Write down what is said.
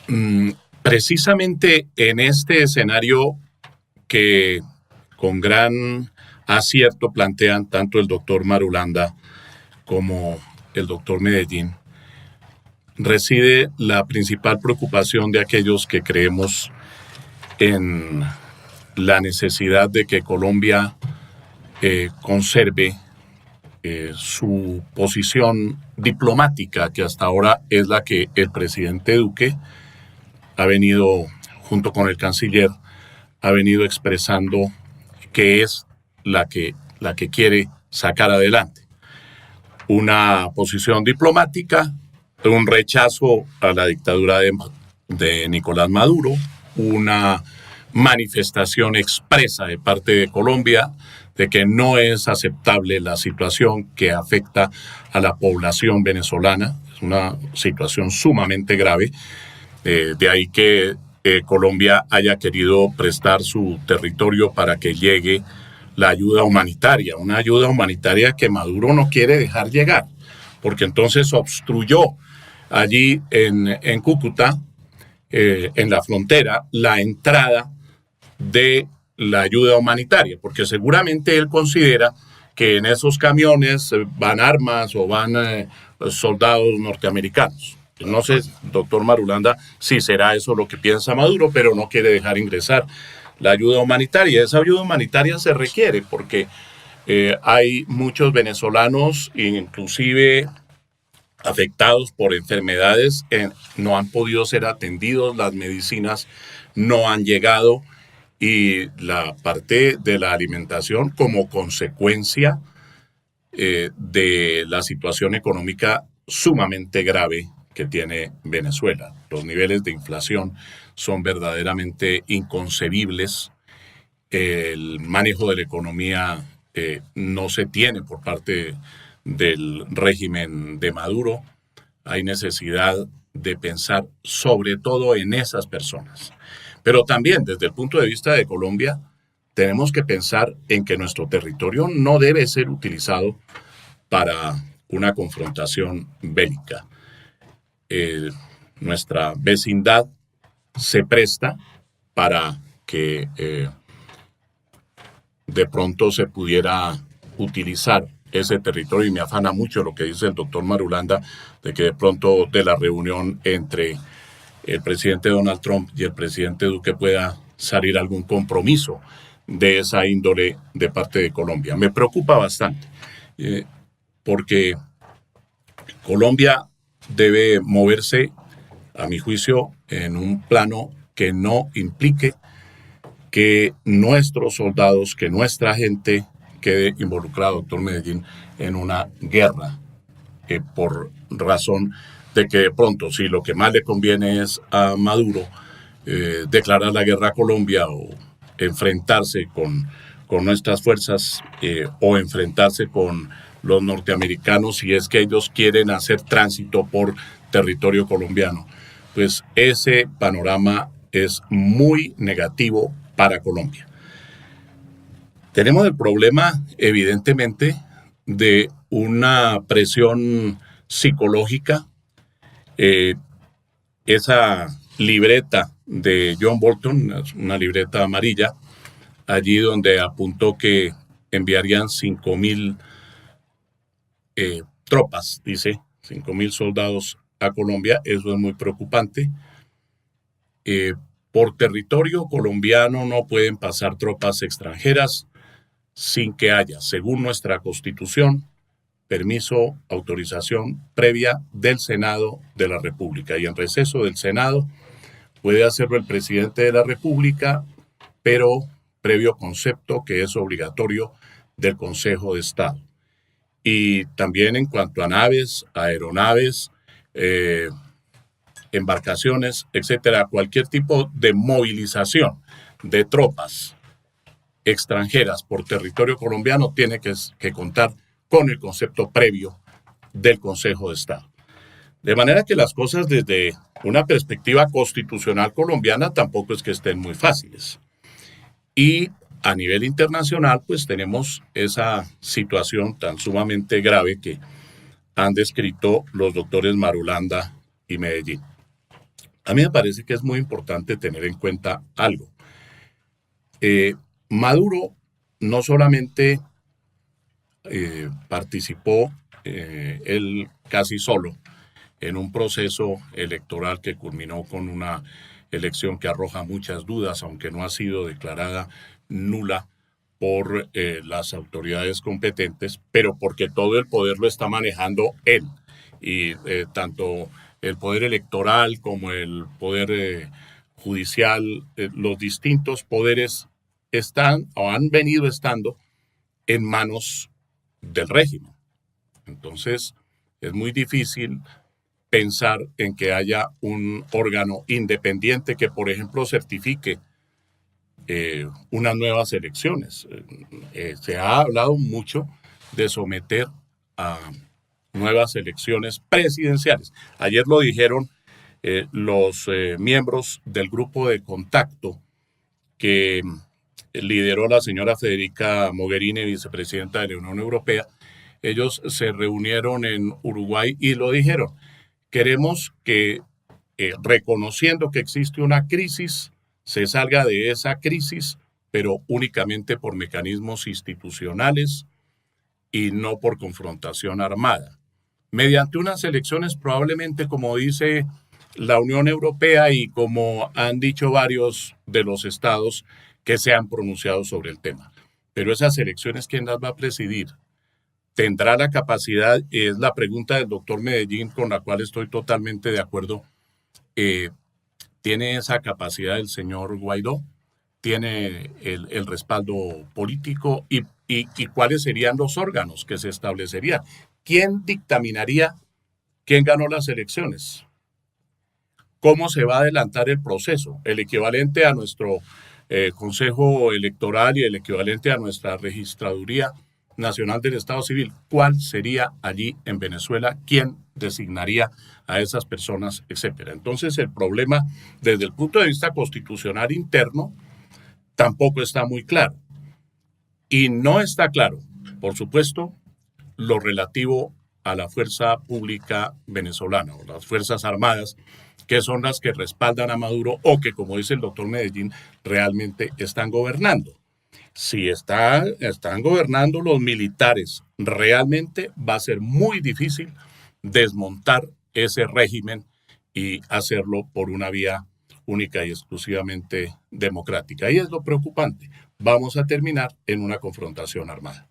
Mm, Precisamente en este escenario que con gran acierto plantean tanto el doctor Marulanda como el doctor Medellín, reside la principal preocupación de aquellos que creemos en la necesidad de que Colombia conserve su posición diplomática, que hasta ahora es la que el presidente Duque ha venido, junto con el canciller, ha venido expresando que es la que quiere sacar adelante. Una posición diplomática, un rechazo a la dictadura de Nicolás Maduro, una manifestación expresa de parte de Colombia de que no es aceptable la situación que afecta a la población venezolana. Es una situación sumamente grave. De ahí que Colombia haya querido prestar su territorio para que llegue la ayuda humanitaria, una ayuda humanitaria que Maduro no quiere dejar llegar, porque entonces obstruyó allí en Cúcuta, en la frontera, la entrada de la ayuda humanitaria, porque seguramente él considera que en esos camiones van armas o van soldados norteamericanos. No sé, doctor Marulanda, si será eso lo que piensa Maduro, pero no quiere dejar ingresar la ayuda humanitaria. Esa ayuda humanitaria se requiere porque hay muchos venezolanos, inclusive afectados por enfermedades, no han podido ser atendidos, las medicinas no han llegado y la parte de la alimentación como consecuencia de la situación económica sumamente grave que tiene Venezuela. Los niveles de inflación son verdaderamente inconcebibles. El manejo de la economía no se tiene por parte del régimen de Maduro. Hay necesidad de pensar sobre todo en esas personas. Pero también desde el punto de vista de Colombia, tenemos que pensar en que nuestro territorio no debe ser utilizado para una confrontación bélica. Eh, Nuestra vecindad se presta para que de pronto se pudiera utilizar ese territorio, y me afana mucho lo que dice el doctor Marulanda, de que de pronto de la reunión entre el presidente Donald Trump y el presidente Duque pueda salir algún compromiso de esa índole de parte de Colombia. Me preocupa bastante, porque Colombia debe moverse, a mi juicio, en un plano que no implique que nuestros soldados, que nuestra gente quede involucrada, doctor Medellín, en una guerra, por razón de que de pronto, si lo que más le conviene es a Maduro declarar la guerra a Colombia o enfrentarse con nuestras fuerzas o enfrentarse con los norteamericanos si es que ellos quieren hacer tránsito por territorio colombiano, pues ese panorama es muy negativo para Colombia. Tenemos el problema, evidentemente, de una presión psicológica. Eh, Esa libreta de John Bolton, una libreta amarilla, allí donde apuntó que enviarían 5,000 tropas, dice, 5,000 soldados a Colombia. Eso es muy preocupante. Por territorio colombiano no pueden pasar tropas extranjeras sin que haya, según nuestra Constitución, permiso, autorización previa del Senado de la República. Y en receso del Senado puede hacerlo el presidente de la República, pero previo concepto que es obligatorio del Consejo de Estado. Y también en cuanto a naves, aeronaves, embarcaciones, etcétera, cualquier tipo de movilización de tropas extranjeras por territorio colombiano tiene que contar con el concepto previo del Consejo de Estado. De manera que las cosas desde una perspectiva constitucional colombiana tampoco es que estén muy fáciles. Y a nivel internacional, pues tenemos esa situación tan sumamente grave que han descrito los doctores Marulanda y Medellín. A mí me parece que es muy importante tener en cuenta algo. Maduro no solamente participó él casi solo en un proceso electoral que culminó con una elección que arroja muchas dudas, aunque no ha sido declarada nula por las autoridades competentes, pero porque todo el poder lo está manejando él. Y tanto el poder electoral como el poder judicial, los distintos poderes están o han venido estando en manos del régimen. Entonces, es muy difícil pensar en que haya un órgano independiente que, por ejemplo, certifique unas nuevas elecciones. Se ha hablado mucho de someter a nuevas elecciones presidenciales. Ayer lo dijeron los miembros del grupo de contacto que lideró la señora Federica Mogherini, vicepresidenta de la Unión Europea. Ellos se reunieron en Uruguay y lo dijeron. Queremos que, reconociendo que existe una crisis, se salga de esa crisis, pero únicamente por mecanismos institucionales y no por confrontación armada. Mediante unas elecciones probablemente, como dice la Unión Europea y como han dicho varios de los estados que se han pronunciado sobre el tema. Pero esas elecciones, ¿quién las va a presidir? ¿Tendrá la capacidad? Es la pregunta del doctor Medellín, con la cual estoy totalmente de acuerdo. ¿Tiene esa capacidad el señor Guaidó? ¿Tiene el respaldo político? ¿Y cuáles serían los órganos que se establecerían? ¿Quién dictaminaría quién ganó las elecciones? ¿Cómo se va a adelantar el proceso? El equivalente a nuestro Consejo Electoral y el equivalente a nuestra Registraduría Nacional del Estado Civil. ¿Cuál sería allí en Venezuela? ¿Quién designaría a esas personas, etcétera? Entonces, el problema desde el punto de vista constitucional interno tampoco está muy claro. Y no está claro, por supuesto, lo relativo a la fuerza pública venezolana o las Fuerzas Armadas, que son las que respaldan a Maduro o que, como dice el doctor Medellín, realmente están gobernando. Si están gobernando los militares, realmente va a ser muy difícil desmontar ese régimen y hacerlo por una vía única y exclusivamente democrática. Y es lo preocupante. Vamos a terminar en una confrontación armada.